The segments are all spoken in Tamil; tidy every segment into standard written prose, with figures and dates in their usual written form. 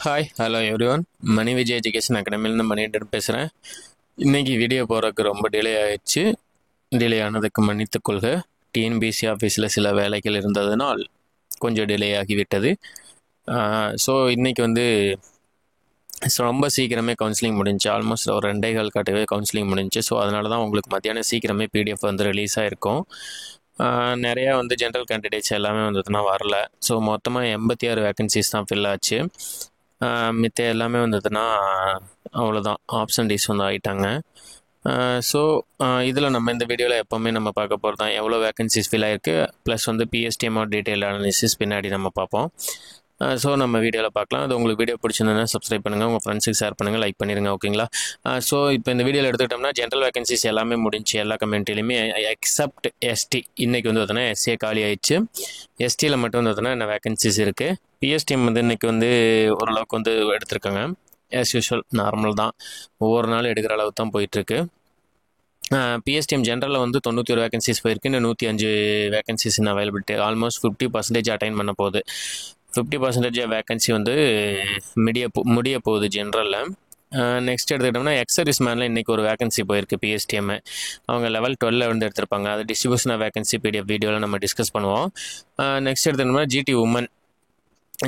Hi hello everyone. Mani Vijay education அகாடமியிலேருந்து மணிகண்டன் பேசுகிறேன். இன்றைக்கி வீடியோ போகிறதுக்கு ரொம்ப டிலே ஆகிடுச்சு. டிலே ஆனதுக்கு மன்னித்துக் கொள்க. டிஎன்பிசி ஆஃபீஸில் சில வேலைகள் இருந்ததுனால் கொஞ்சம் டிலே ஆகிவிட்டது. ஸோ இன்றைக்கி வந்து ரொம்ப சீக்கிரமே கவுன்சிலிங் முடிஞ்சு, ஆல்மோஸ்ட் ஒரு 2.25 காட்டவே கவுன்சிலிங் முடிஞ்சு. ஸோ அதனால தான் உங்களுக்கு மத்தியானம் சீக்கிரமே பிடிஎஃப் வந்து ரிலீஸ் ஆகிருக்கும். நிறையா வந்து ஜென்ரல் கேண்டிடேட்ஸ் எல்லாமே வந்ததுன்னா வரல. ஸோ மொத்தமாக 86 வேக்கன்சிஸ் தான் ஃபில் ஆச்சு. மித்த எல்லாமே வந்ததுன்னா அவ்வளோதான், ஆப்ஷன்டீஸ் வந்து ஆகிட்டாங்க. ஸோ இதில் நம்ம இந்த வீடியோவில் எப்போவுமே நம்ம பார்க்க போகிறது தான் எவ்வளோ வேக்கன்சிஸ் ஃபில் ஆகிருக்கு, ப்ளஸ் வந்து பிஎஸ்டிஎம்ஓ டீட்டெயில் அனாலிசிஸ் பின்னாடி நம்ம பார்ப்போம். ஸோ நம்ம வீடியோவில் பார்க்கலாம். அது உங்களுக்கு வீடியோ பிடிச்சிருந்ததுன்னா சப்ஸ்கிரைப் பண்ணுங்கள், உங்கள் ஃப்ரெண்ட்ஸுக்கு ஷேர் பண்ணுங்கள், லைக் பண்ணிடுங்க, ஓகேங்களா? ஸோ இப்போ இந்த வீடியோவில் எடுத்துக்கிட்டோம்னா ஜென்ரல் வேகன்சிஸ் எல்லாமே முடிஞ்சு, எல்லா கம்யூனிட்டிலையுமே எக்ஸப்ட் எஸ்டி. இன்றைக்கி வந்து பார்த்தோன்னா எஸ்சிஏ காலி ஆயிடுச்சு. எஸ்டியில் மட்டும் வந்து பார்த்தோன்னா என்ன வேகன்சிஸ் இருக்குது. பிஎஸ்டிஎம் வந்து இன்றைக்கி வந்து ஓரளவுக்கு வந்து எடுத்திருக்காங்க. ஆஸ் யூஷுவல் நார்மல் தான், ஒவ்வொரு நாளும் எடுக்கிற அளவுக்கு தான் போயிட்டுருக்கு. பிஎஸ்டிஎம் ஜென்ரலில் வந்து 91 வேகன்சிஸ் போயிருக்கு. இன்னும் 105 வேகன்சிஸ் இன்னும் அவைலபிலிட்டி. ஆல்மோஸ்ட் 50% அட்டைன் பண்ண போகுது. 50% வேகன்சி வந்து முடிய போகுது ஜென்ரலில். நெக்ஸ்ட் எடுத்துக்கிட்டோம்னா எக்ஸர்விஸ் மேனில் இன்றைக்கி ஒரு வேகன்சி போயிருக்கு பிஎஸ்டிஎம். அவங்க லெவல் 12 வந்து எடுத்திருப்பாங்க. அது டிஸ்ட்ரிபியூஷன் ஆஃப் வேகன்சி பிடிஎஃப் வீடியோவில் நம்ம டிஸ்கஸ் பண்ணுவோம். நெக்ஸ்ட் எடுத்துக்கிட்டோம்னா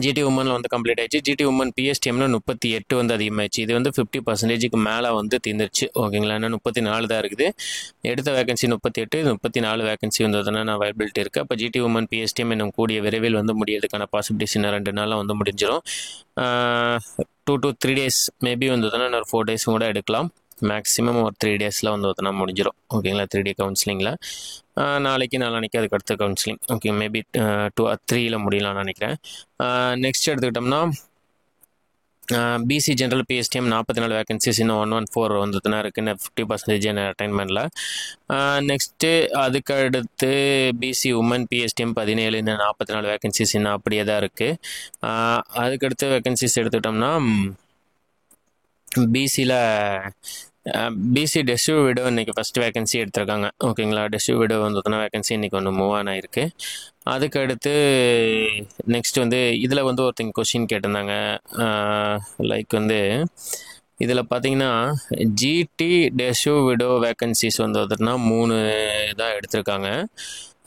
ஜிடி உமனில் வந்து கம்ப்ளீட் ஆயிடுச்சு. ஜிடி உமன் பிஎஸ்டிஎம்ல 38 வந்து அதிகமாகிடுச்சு. இது வந்து 50%க்கு மேலே வந்து தீர்ந்துருச்சு, ஓகேங்களா? இன்னும் 34 தான் இருக்குது. எடுத்த வேகன்சி 38, 34 வேகன்சி வந்ததுன்னா நான் அவைலபிலிட்டி இருக்குது. அப்போ ஜிடி உமன் பிஎஸ்டிஎம் இன்னும் கூடிய விரைவில் வந்து முடியறதுக்கான பாசிபிலிட்டிஸ் இன்னும் 2 நாளில் வந்து முடிஞ்சிடும். 2 to 3 days மேபி வந்ததுன்னா இன்னொரு 4 days கூட எடுக்கலாம். மேக்ஸிமம் ஒரு 3 days வந்து பார்த்தோன்னா முடிஞ்சிடும், ஓகேங்களா? 3 day கவுன்சிலிங்கில் நாளைக்கு நாளான்னைக்கு அதுக்கு அடுத்த கவுன்சிலிங், ஓகே, மேபி 2 or 3 முடியலாம்னு நினைக்கிறேன். நெக்ஸ்ட் எடுத்துக்கிட்டோம்னா பிசி ஜென்ரல் பிஎஸ்டிஎம் 44 வேகன்சிஸ் இன்னும் 114 வந்ததுன்னா இருக்குன்னு 50% அட்டைன்மெண்ட்டில். நெக்ஸ்ட்டு அதுக்கு அடுத்து பிசி உமன் பிஎஸ்டிஎம் 17 இன்னும் 44 வேகன்சிஸ் இன்னும் அப்படியே தான் இருக்குது. அதுக்கடுத்து வேகன்சிஸ் எடுத்துக்கிட்டோம்னா பிசி டெஸ்யூ விடோ இன்றைக்கி ஃபஸ்ட் வேகன்சி எடுத்திருக்காங்க, ஓகேங்களா? டெஸ்யூ விடோ வந்ததுன்னா வேகன்சி இன்றைக்கி ஒன்று மூவ் ஆன் ஆகிருக்கு. அதுக்கு அடுத்து நெக்ஸ்ட் வந்து இதில் வந்து ஒருத்தங்க கொஷின் கேட்டிருந்தாங்க. லைக் வந்து இதில் பார்த்தீங்கன்னா ஜிடி டெஸ்யூ விடோ வேகன்சிஸ் வந்ததுன்னா 3 தான் எடுத்திருக்காங்க.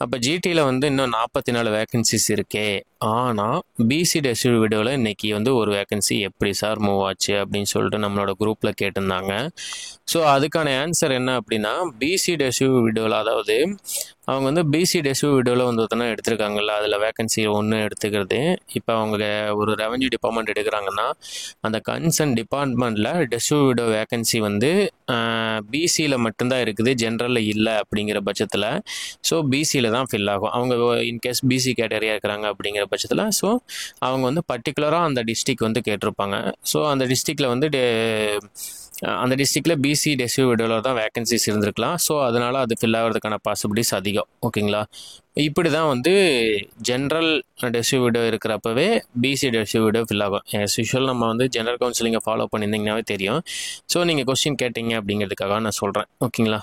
அப்போ ஜிடியில் வந்து இன்னும் 44 வேகன்சிஸ் இருக்கே. ஆனால் பிசி டெஸ்யூ விடோவில் இன்றைக்கி வந்து ஒரு வேகன்சி எப்படி சார் மூவ் ஆச்சு அப்படின்னு சொல்லிட்டு நம்மளோட குரூப்பில் கேட்டிருந்தாங்க. ஸோ அதுக்கான ஆன்சர் என்ன அப்படின்னா, பிசி டெஸ்யூ விடோவில், அதாவது அவங்க வந்து பிசி டெஸ்யூ விடோவில் வந்து பார்த்தோன்னா எடுத்திருக்காங்கல்ல, அதில் வேகன்சி 1 எடுத்துக்கிறது. இப்போ அவங்க ஒரு ரெவன்யூ டிபார்ட்மெண்ட் எடுக்கிறாங்கன்னா அந்த கன்சர்ன் டிபார்ட்மெண்ட்டில் டெஸ்யூ விடோ வேகன்சி வந்து பிசியில் மட்டும்தான் இருக்குது, ஜென்ரலில் இல்லை அப்படிங்கிற பட்சத்தில் ஸோ பிசியில் தான் ஃபில் ஆகும். அவங்க இன்கேஸ் பிசி கேட்டகரியாக இருக்கிறாங்க அப்படிங்கிற பட்சத்தில் ஸோ அவங்க வந்து பர்டிகுலராக அந்த டிஸ்ட்ரிக் வந்து கேட்டிருப்பாங்க. ஸோ அந்த டிஸ்ட்ரிக்டில் வந்து அந்த டிஸ்ட்ரிக்டில் பிசி டெஸ்யூ விடோவில் தான் வேகன்சிஸ் இருந்திருக்கலாம். ஸோ அதனால் அது ஃபில் ஆகிறதுக்கான பாசிபிலிட்டிஸ் அதிகம், ஓகேங்களா? இப்படி தான் வந்து ஜென்ரல் டெஸ்யூ விடோ இருக்கிறப்பவே பிசி டெஸ்யூ விடோ ஃபில் ஆகும். ஆஸ் யூஷுவல் நம்ம வந்து ஜென்ரல் கவுன்சிலிங்கை ஃபாலோ பண்ணியிருந்தீங்கன்னாவே தெரியும். ஸோ நீங்கள் கொஸ்டின் கேட்டீங்க அப்படிங்கிறதுக்காக நான் சொல்கிறேன், ஓகேங்களா?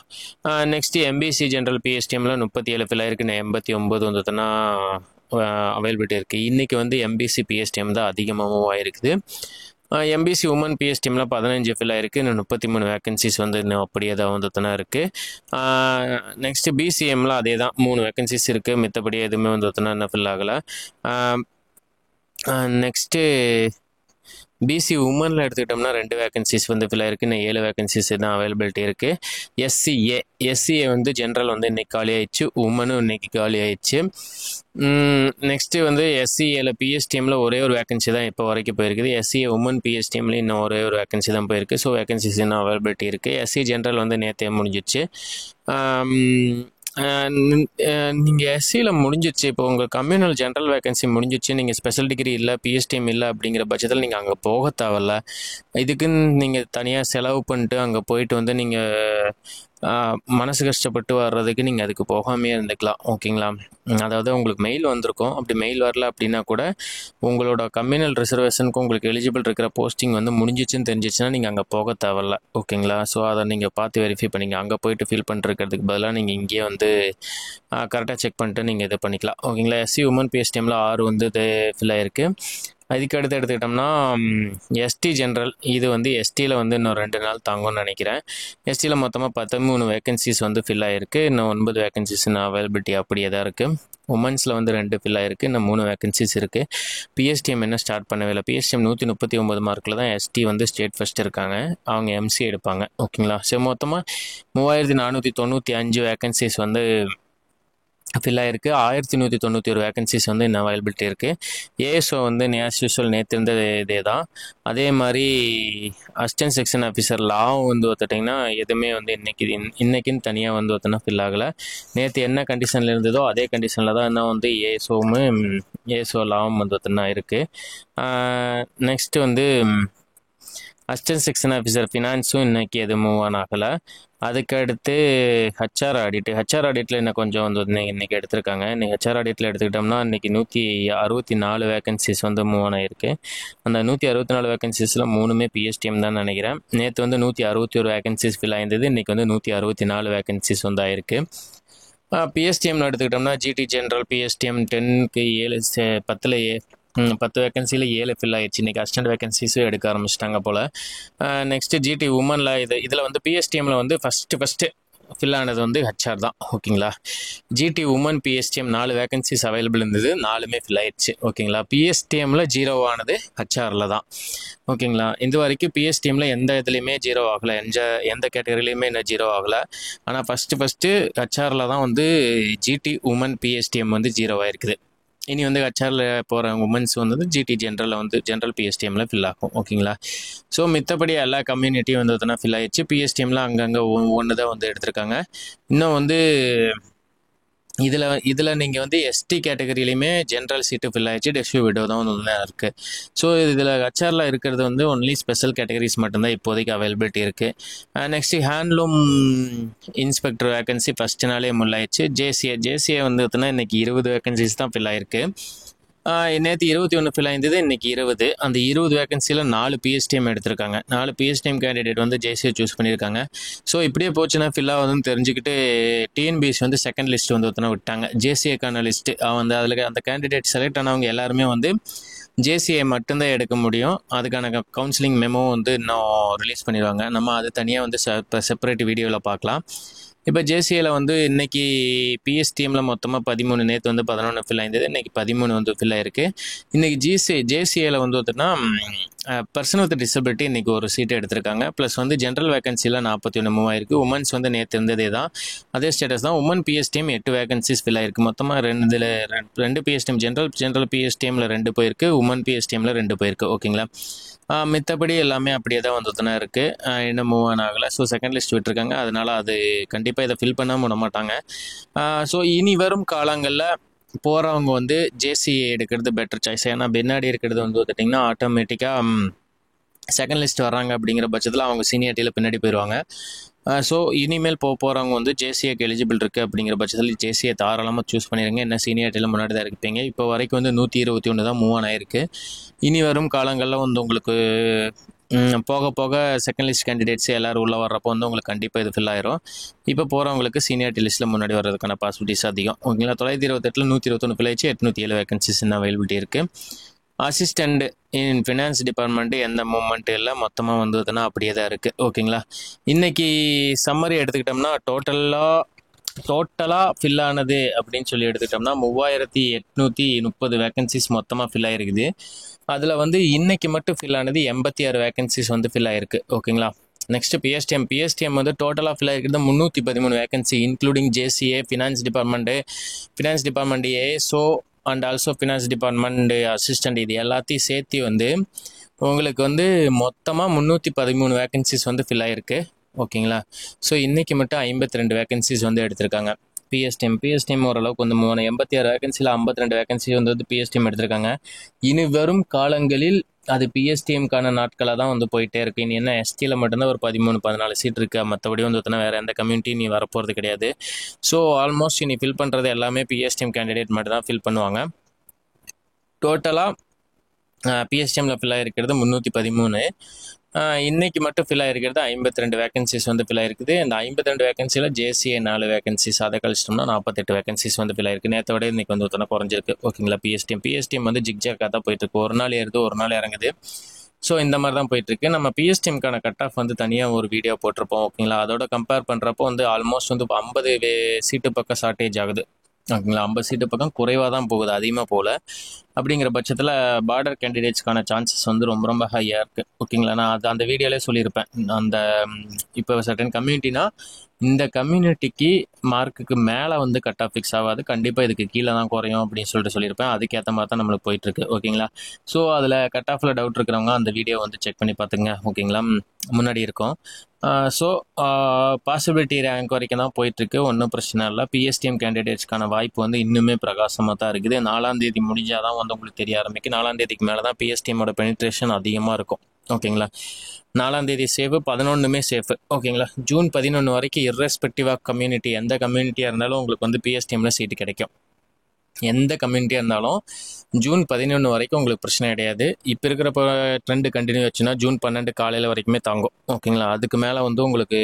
நெக்ஸ்ட்டு எம்பிசி ஜென்ரல் பிஎஸ்டிஎம்ல 37 ஃபில் ஆயிருக்கு. 89 வந்ததுன்னா அவைலபிலிட்டி இருக்குது. இன்றைக்கி வந்து எம்பிசி பிஎஸ்டிஎம் தான் அதிகமாகவும் ஆயிருக்குது. எம்பிசி உமன் பிஎஸ்டிஎம்ல 15 ஃபில் ஆயிருக்கு. இன்னும் 33 வேகன்சிஸ் வந்து இன்னும் அப்படியே தான் வந்துட்டுனா இருக்குது. நெக்ஸ்ட்டு பிசிஎம்ல அதே தான் 3 வேகன்சிஸ் இருக்குது. மித்தபடி எதுவுமே வந்துட்டுனா இன்னும் ஃபில் ஆகலை. நெக்ஸ்ட்டு பிசி உமனில் எடுத்துக்கிட்டோம்னா 2 வேகன்சிஸ் வந்து ஃபில் ஆயிருக்கு. இன்னும் 7 வேகன்சிஸ் தான் அவைலபிலிட்டி இருக்குது. எஸ்சிஏ வந்து ஜென்ரல் வந்து இன்றைக்கி காலி ஆயிடுச்சு, உமனும் இன்றைக்கி காலி ஆயிடுச்சு. நெக்ஸ்ட்டு வந்து எஸ்சிஏல பிஎஸ்டிஎம்மில் ஒரே ஒரு வேகன்சி தான் இப்போ வரைக்கும் போயிருக்குது. எஸ்சிஏ உமன் பிஎஸ்டிஎம்லேயும் இன்னும் ஒரே ஒரு வேகன்சி தான் போயிருக்கு. ஸோ வேகன்சிஸ் இன்னும் அவைலபிலிட்டி இருக்குது. எஸ்சி ஜென்ரல் வந்து நேற்றே முடிஞ்சிச்சு. நீங்கள் எஸ்சியில் முடிஞ்சிச்சு. இப்போ உங்கள் கம்யூனல் ஜென்ரல் வேகன்சி முடிஞ்சிச்சு, நீங்கள் ஸ்பெஷல் டிகிரி இல்லை, பிஎஸ்டிஎம் இல்லை அப்படிங்கிற பட்சத்தில் நீங்கள் அங்கே போக தேவையில்ல. இதுக்குன்னு நீங்கள் தனியாக செலவு பண்ணிட்டு அங்கே போயிட்டு வந்து நீங்கள் மனசு கஷ்டப்பட்டு வர்றதுக்கு நீங்கள் அதுக்கு போகாமே இருந்துக்கலாம், ஓகேங்களா? அதாவது உங்களுக்கு மெயில் வந்திருக்கும். அப்படி மெயில் வரல அப்படின்னா கூட உங்களோட கம்யூனல் ரிசர்வேஷனுக்கு உங்களுக்கு எலிஜிபிள் இருக்கிற போஸ்டிங் வந்து முடிஞ்சிச்சுன்னு தெரிஞ்சிச்சுன்னா நீங்கள் அங்கே போக தேவையில்ல, ஓகேங்களா? ஸோ அதை நீங்கள் பார்த்து வெரிஃபை பண்ணிங்க. அங்கே போயிட்டு ஃபில் பண்ணிருக்கிறதுக்கு பதிலாக நீங்கள் இங்கேயே வந்து கரெக்டாக செக் பண்ணிட்டு நீங்கள் இது பண்ணிக்கலாம், ஓகேங்களா? எஸ்சி உமன் பிஎஸ்டிஎம்மில் 6 வந்து இது ஃபில் ஆயிருக்கு. அதுக்கு அடுத்து எடுத்துக்கிட்டோம்னா எஸ்டி ஜென்ரல், இது வந்து எஸ்டியில் வந்து இன்னும் 2 நாள் தாங்கும்னு நினைக்கிறேன். எஸ்டியில் மொத்தமாக 13 வேகன்சிஸ் வந்து ஃபில் ஆகிருக்கு. இன்னும் 9 வேகன்சிஸ் இன்னும் அவைலபிலிட்டி அப்படியே தான் இருக்குது. உமன்ஸில் வந்து 2 ஃபில் ஆகிருக்கு, இன்னும் 3 வேகன்சிஸ் இருக்குது. பிஎஸ்டிஎம் என்ன ஸ்டார்ட் பண்ணவே இல்லை. பிஎஸ்டிஎம் 139 மார்க்கில் தான் எஸ்டி வந்து ஸ்டேட் ஃபஸ்ட் இருக்காங்க. அவங்க எம்சி எடுப்பாங்க. ஓகேங்களா. சரி, மொத்தமாக 3495 வேகன்சிஸ் வந்து ஃபில் ஆகிருக்கு. 1191 வேகன்சிஸ் வந்து இன்னும் அவைலபிலிட்டி இருக்குது. ஏஎஸ்ஓ வந்து ஆஸ் யூஸ்வல் நேற்று இருந்தது இதே தான். அதே மாதிரி அசிஸ்டன்ட் செக்ஷன் ஆஃபீஸர் லாவும் வந்து பார்த்துட்டிங்கன்னா எதுவுமே வந்து இன்றைக்கின்னு தனியாக வந்து பார்த்தோன்னா ஃபில் ஆகலை. நேற்று என்ன கண்டிஷனில் இருந்ததோ அதே கண்டிஷனில் தான் இன்னும் வந்து ஏஎஸ்ஓ லாவும் வந்து பார்த்தோன்னா இருக்குது. நெக்ஸ்ட்டு வந்து அசிஸ்டன்ட் செக்ஷன் ஆஃபீஸர் ஃபினான்ஸும் இன்றைக்கி எதுவும் மூவ் ஆன் ஆகலை. அதுக்கடுத்து ஹெச்ஆர் ஆடிட்டில் இன்னும் கொஞ்சம் வந்து இன்றைக்கி எடுத்திருக்காங்க. இன்றைக்கி ஹெச்ஆர் ஆடிட்டில் எடுத்துக்கிட்டோம்னா இன்றைக்கி 164 வேகன்சிஸ் வந்து மூவ் ஆன் ஆகிருக்கு. அந்த 164 வேகன்சிஸில் 3மே பிஎஸ்டிஎம் தான் நினைக்கிறேன். நேற்று வந்து 161 வேகன்சிஸ் ஃபில் ஆயிருந்தது. இன்றைக்கி வந்து 164 வேகன்சிஸ் வந்து ஆயிருக்கு. பிஎஸ்டிஎம்னு எடுத்துக்கிட்டோம்னா ஜிடி ஜென்ரல் பிஎஸ்டிஎம் 10க்கு 10 வேகன்சியில் 7 ஃபில் ஆயிடுச்சு. இன்றைக்கி அசிஸ்டன்ட் வேகன்சிஸும் எடுக்க ஆரம்பிச்சிட்டாங்க போல். நெக்ஸ்ட்டு ஜிடி உமனில் இதில் வந்து பிஎஸ்டிஎம்மில் வந்து ஃபஸ்ட்டு ஃபில் ஆனது வந்து ஹெச்ஆர் தான். ஓகேங்களா. GT woman PSTM 4 vacancies available இருந்தது, 4மே ஃபில் ஆயிடுச்சு. ஓகேங்களா. பிஎஸ்டிஎம்மில் 0 ஆனது ஹெச்ஆரில் தான். ஓகேங்களா. இது வரைக்கும் பிஎஸ்டிஎம்மில் எந்த இதுலேயுமே 0 ஆகலை, எந்த கேட்டகரியிலையுமே இன்னும் 0 ஆகலை. ஆனால் ஃபஸ்ட்டு ஹெச்ஆரில் தான் வந்து ஜிடி உமன் பிஎஸ்டிஎம் வந்து 0 ஆயிருக்குது. இனி வந்து ஹெச்ஆரில் போகிற உமன்ஸ் வந்து ஜிடி ஜென்ரலில் வந்து ஜென்ரல் பிஎஸ்டிஎம்மில் ஃபில் ஆகும். ஓகேங்களா. ஸோ மித்தபடி எல்லா கம்யூனிட்டியும் வந்து பார்த்தோன்னா ஃபில் ஆயிடுச்சு. பிஎஸ்டிஎம்மில் அங்கங்கே ஒன்று தான் வந்து எடுத்திருக்காங்க. இன்னும் வந்து இதில் நீங்கள் வந்து எஸ்டி கேட்டகரியிலையுமே ஜென்ரல் சீட்டு ஃபில் ஆகிடுச்சு. டெஸ்யூ விடோ தான் வந்து இருக்குது. ஸோ இதில் ஹெச்ஆரில் இருக்கிறது வந்து ஒன்லி ஸ்பெஷல் கேட்டகரிஸ் மட்டும்தான் இப்போதைக்கு அவைலபிலிட்டி இருக்குது. Next handloom inspector vacancy first நாளே முல்லாயிடுச்சு. ஜேசிஏ வந்து பார்த்தீங்கன்னா இன்றைக்கி 20 வேகன்சிஸ் தான் ஃபில் ஆகிருக்கு. நேற்று 21 ஃபில் ஆயிருந்தது, இன்றைக்கி 20. அந்த 20 வேகன்சியில் 4 பிஎஸ்டிஎம் எடுத்திருக்காங்க. 4 பிஎஸ்டிஎம் கேண்டிடேட் வந்து ஜேசியை சூஸ் பண்ணியிருக்காங்க. ஸோ இப்படியே போச்சுன்னா ஃபில் ஆகுதுன்னு தெரிஞ்சுக்கிட்டு டிஎன்பிஎஸ் வந்து செகண்ட் லிஸ்ட் வந்து ஒருத்தனை விட்டாங்க, ஜேசிஏக்கான லிஸ்ட்டு. வந்து அதில் அந்த கேண்டிடேட் செலக்ட் ஆனவங்க எல்லாருமே வந்து ஜேசிஏ மட்டும்தான் எடுக்க முடியும். அதுக்கான கவுன்சிலிங் மெமோ வந்து இன்னும் ரிலீஸ் பண்ணிடுவாங்க. நம்ம அது தனியாக வந்து செப்பரேட் வீடியோவில் பார்க்கலாம். இப்போ ஜேசிஏல வந்து இன்றைக்கி பிஎஸ்டிஎம்மில் மொத்தமாக 13, நேற்று வந்து 11 ஃபில் ஆயிருந்தது, இன்றைக்கி 13 வந்து ஃபில் ஆயிருக்கு. இன்றைக்கி ஜேசிஏல வந்து பார்த்தோன்னா பர்சன் வித் டிசபிலிட்டி இன்றைக்கி ஒரு சீட்டு எடுத்திருக்காங்க. ப்ளஸ் வந்து ஜென்ரல் வேகன்சியில் 41 மூவ் ஆயிருக்கு. உமன்ஸ் வந்து நேற்று இருந்ததே தான், அதே ஸ்டேட்டஸ் தான். உமன் பிஎஸ்டிஎம் 8 வேகன்சிஸ் ஃபில் ஆயிருக்கு. மொத்தமாக 2 பிஎஸ்டிஎம் ஜென்ரல் பிஎஸ்டிஎம்மில் 2 போயிருக்கு, உமன் பிஎஸ்டிஎம்மில் 2 போயிருக்கு. ஓகேங்களா. மித்தபடி எல்லாமே அப்படியே தான் வந்து இருக்குது. இன்னும் மூவ் ஆன் ஆகலை. ஸோ செகண்ட் லிஸ்ட் விட்டுருக்காங்க. அதனால் அது கண்டிப்பாக இதை ஃபில் பண்ணாமல் விட மாட்டாங்க. ஸோ இனி வரும் காலங்களில் போகிறவங்க வந்து ஜேசிஏ எடுக்கிறது பெட்டர் சாய்ஸ். ஏன்னா பின்னாடி இருக்கிறது வந்து பார்த்திங்கன்னா ஆட்டோமேட்டிக்காக செகண்ட் லிஸ்ட் வர்றாங்க அப்படிங்கிற பட்சத்தில் அவங்க சீனியாரிட்டியில் பின்னாடி போயிடுவாங்க. ஸோ இனிமேல் போகிறவங்க வந்து ஜேசிஏக்கு எலிஜிபிள் இருக்குது அப்படிங்கிற பட்சத்தில் ஜேசிஏ தாராளமாக சூஸ் பண்ணிடுங்க. என்ன சீனியாரிட்டியில் முன்னாடி தான் இருப்பீங்க. இப்போ வரைக்கும் வந்து 121 தான் மூவ் ஆன் ஆயிருக்கு. இனி வரும் காலங்களில் வந்து உங்களுக்கு போக போக செகண்ட் லிஸ்ட் கேண்டிடேட்ஸ் எல்லோரும் உள்ளே வர்றப்போ வந்து உங்களுக்கு கண்டிப்பாக இது ஃபில் ஆயிரும். இப்போ போகிறவங்களுக்கு சீனியாரிட்டி லிஸ்ட்டில் முன்னாடி வர்றதுக்கான பாசிபிலிட்டிஸ் அதிகம். ஓகேங்களா. 928 121 ஃபில் ஆயிடுச்சு. 807 வேகன்சிஸ் இன்னும் அவைலபிலிட்டி இருக்குது. அசிஸ்டண்ட் இன் ஃபினான்ஸ் டிபார்ட்மெண்ட்டு எந்த மூவ்மெண்ட்டு இல்லை, மொத்தமாக வந்து பார்த்தோன்னா அப்படியே தான் இருக்குது. ஓகேங்களா. இன்றைக்கி சம்மரி எடுத்துக்கிட்டோம்னா டோட்டலாக ஃபில் ஆனது அப்படின்னு சொல்லி எடுத்துக்கிட்டோம்னா 3830 வேகன்சிஸ் மொத்தமாக ஃபில் ஆகிருக்குது. அதில் வந்து இன்றைக்கி மட்டும் ஃபில் ஆனது 86 வேகன்சிஸ் வந்து ஃபில் ஆகிருக்கு. ஓகேங்களா. நெக்ஸ்ட்டு பிஎஸ்டிஎம் வந்து டோட்டலாக ஃபில் ஆகிருக்கிறது 313 vacancy, including JCA, finance department ASO and also finance department assistant, இது எல்லாத்தையும் சேர்த்து வந்து உங்களுக்கு வந்து மொத்தமாக 313 வேகன்சிஸ் வந்து ஃபில் ஆகிருக்கு. ஓகேங்களா. ஸோ இன்றைக்கி மட்டும் 52 வேகன்சிஸ் வந்து எடுத்திருக்காங்க. பிஎஸ்டிஎம் ஓரளவுக்கு வந்து 86 வேகன்சியில் 52 வேகன்சி வந்து பிஎஸ்டிஎம் எடுத்திருக்காங்க. இனி வரும் காலங்களில் அது பிஎஸ்டிஎம்கான நாட்களாக தான் வந்து போயிட்டே இருக்குது. இனி என்ன எஸ்டியில் மட்டும்தான் ஒரு 13-14 சீட் இருக்குது. மற்றபடி வந்து பார்த்தோன்னா வேறு எந்த கம்யூனிட்டி நீ வரப்போகிறது கிடையாது. ஸோ ஆல்மோஸ்ட் இனி ஃபில் பண்ணுறது எல்லாமே பிஎஸ்டிஎம் கேண்டிடேட் மட்டும் தான் ஃபில் பண்ணுவாங்க. டோட்டலாக பிஎஸ்டிஎம்மில் ஃபில் ஆகிருக்கிறது 313. இன்னைக்கு மட்டும் ஃபில் ஆகிருக்கிறது 52 வேகன்சிஸ் வந்து ஃபில் ஆயிருக்குது. இந்த 52 வேகன்சியில் ஜேசிஏ 4 வேகன்சிஸ், அதை கழிச்சிட்டோம்னா 48 வேகன்சிஸ் வந்து ஃபில் ஆயிருக்கு. நேற்றை விட இன்னைக்கு வந்து ஒருத்தனை குறைஞ்சிருக்கு. ஓகேங்களா. பிஎஸ்டிஎம் வந்து ஜிக்ஜாக்காக தான் போயிட்டுருக்கு. ஒரு நாள் ஏறுது, ஒரு நாள் இறங்குது. ஸோ இந்த மாதிரி தான் போயிட்டுருக்கு. நம்ம பிஎஸ்டிஎம்கான கட் ஆஃப் வந்து தனியாக ஒரு வீடியோ போட்டிருப்போம். ஓகேங்களா. அதோட கம்பேர் பண்ணுறப்போ வந்து ஆல்மோஸ்ட் வந்து 50 சீட்டு பக்கம் ஷார்ட்டேஜ் ஆகுது. ஓகேங்களா. 50 சீட்டு பக்கம் குறைவாக தான் போகுது, அதிகமாக போகல. அப்படிங்கிற பட்சத்தில் பார்டர் கேண்டிடேட்ஸ்க்கான சான்சஸ் வந்து ரொம்ப ரொம்ப ஹையாக இருக்குது. ஓகேங்களா. நான் அந்த வீடியோலேயே சொல்லியிருப்பேன். அந்த இப்போ சர்டன் கம்யூனிட்டினா இந்த கம்யூனிட்டிக்கு மார்க்குக்கு மேலே வந்து கட் ஆஃப் ஃபிக்ஸ் ஆகாது, கண்டிப்பாக இதுக்கு கீழே தான் குறையும் அப்படின்னு சொல்லியிருப்பேன். அதுக்கேற்ற மாதிரி தான் நம்மளுக்கு போயிட்டுருக்கு. ஓகேங்களா. ஸோ அதில் கட் ஆஃபில் டவுட் இருக்கிறவங்க அந்த வீடியோ வந்து செக் பண்ணி பார்த்துங்க. ஓகேங்களா. முன்னாடி இருக்கும். ஸோ பாசிபிலிட்டி ரேங்க் வரைக்கும் தான் போயிட்டுருக்கு. ஒன்றும் பிரச்சனை இல்லை. பிஎஸ்டிஎம் கேண்டிடேட்ஸ்க்கான வாய்ப்பு வந்து இன்னுமே பிரகாசமாக தான் இருக்குது. 4ஆம் தேதி முடிஞ்சால் தான் வந்து உங்களுக்கு தெரிய ஆரம்பிக்கும். 4ஆம் தேதிக்கு மேலே தான் பிஎஸ்டிஎம்மோட பெனிட்ரேஷன் அதிகமாக இருக்கும். ஓகேங்களா. 4ஆம் தேதி சேஃபு, 11மே சேஃபு. ஓகேங்களா. ஜூன் 11 வரைக்கும் இர்ரெஸ்பெக்டிவ் ஆஃப் கம்யூனிட்டி, எந்த கம்யூனிட்டியாக இருந்தாலும் உங்களுக்கு வந்து பிஎஸ்டிஎம்ல சீட்டு கிடைக்கும். எந்த கம்யூனிட்டியாக இருந்தாலும் ஜூன் 11 வரைக்கும் உங்களுக்கு பிரச்சனை கிடையாது. இப்போ இருக்கிற ட்ரெண்டு கண்டினியூ ஆச்சுன்னா ஜூன் 12 காலையில் வரைக்குமே தாங்கும். ஓகேங்களா. அதுக்கு மேலே வந்து உங்களுக்கு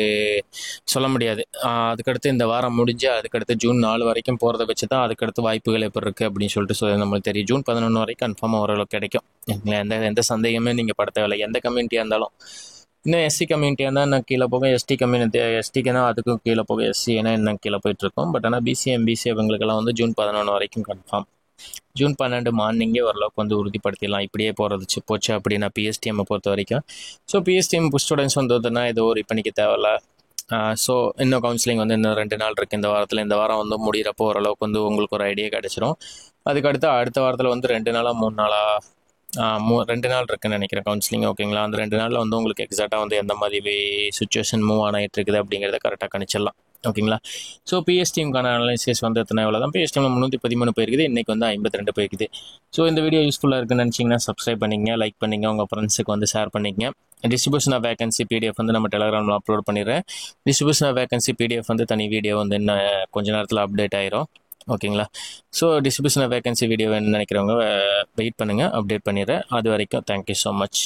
சொல்ல முடியாது. அதுக்கடுத்து இந்த வாரம் முடிஞ்சு அதுக்கடுத்து ஜூன் 4 வரைக்கும் போகிறத வச்சு தான் அதுக்கடுத்து வாய்ப்புகள் எப்படி இருக்குது அப்படின்னு சொல்லிட்டு நம்மளுக்கு தெரியும். ஜூன் 11 வரைக்கும் கன்ஃபார்மாக ஓரளவுக்கு கிடைக்கும். எந்த சந்தேகமே நீங்கள் பட தேவையில்லை. எந்த கம்யூனிட்டியாக இருந்தாலும். இன்னும் எஸ்சி கம்யூனிட்டியாக இருந்தால் இன்னும் கீழே போக, எஸ்டிக்குன்னா அதுக்கும் கீழே போக, எஸ்சினா இன்னும் கீழே போயிட்டுருக்கோம். பட் ஆனால் பிசி இவங்களுக்கெல்லாம் வந்து ஜூன் 11 வரைக்கும் கன்ஃபார்ம். ஜூன் 12 மார்னிங்கே ஓரளவுக்கு வந்து உறுதிப்படுத்திடலாம். இப்படியே போச்சு அப்படின்னா பிஎஸ்டிஎம்மை பொறுத்த வரைக்கும். ஸோ பிஎஸ்டிஎம் ஸ்டூடெண்ட்ஸ் வந்ததுன்னா இது ஒரு பண்ணிக்க தேவையில்ல. ஸோ இன்னும் கவுன்சிலிங் வந்து இன்னும் 2 நாள் இருக்குது இந்த வாரத்தில். இந்த வாரம் வந்து முடிகிறப்போ ஓரளவுக்கு வந்து உங்களுக்கு ஒரு ஐடியா கிடச்சிரும். அதுக்கடுத்து அடுத்த வாரத்தில் வந்து 2 நாளாக 3 நாளாக 2 நாள் இருக்குன்னு நினைக்கிறேன் கவுன்சிலிங். ஓகேங்களா. அந்த 2 நாளில் வந்து உங்களுக்கு எக்ஸாக்டாக வந்து எந்த மாதிரி சுச்சுவேஷன் மூவ் ஆகிட்டு இருக்குது அப்படிங்கிறத கரெக்டாக கணிச்சிடலாம். ஓகேங்களா. ஸோ பிஎஸ்டிஎம்கான அனாலிசிஸ் வந்து எவ்வளோ தான். பிஎஸ்டிஎம்ல 313 போயிருக்குது, இன்றைக்கி வந்து 52 போயிருக்குது. ஸோ இந்த வீடியோ யூஸ்ஃபுல்லாக இருக்குன்னு நினச்சிங்கன்னா சப்ஸ்கிரைப் பண்ணிங்க, லைக் பண்ணிங்க, உங்கள் ஃப்ரெண்ட்ஸுக்கு வந்து ஷேர் பண்ணிங்க. டிஸ்ட்ரிபியூஷன் ஆஃப் வேகன்சி பிடிஎஃப் வந்து நம்ம டெலிகிராமில் அப்லோட் பண்ணிடுறேன். டிஸ்ட்ரிபியூஷன் ஆஃப் வேகன்சி பிடிஎஃப் வந்து தனி வீடியோ வந்து இன்னும் கொஞ்ச நேரத்தில் அப்டேட் ஆயிரும். ஓகேங்களா. So distribution of vacancy video வேணும்னு நினைக்கிறவங்க வெயிட் பண்ணுங்கள், அப்டேட் பண்ணிடுறேன். அது வரைக்கும் தேங்க்யூ ஸோ மச்.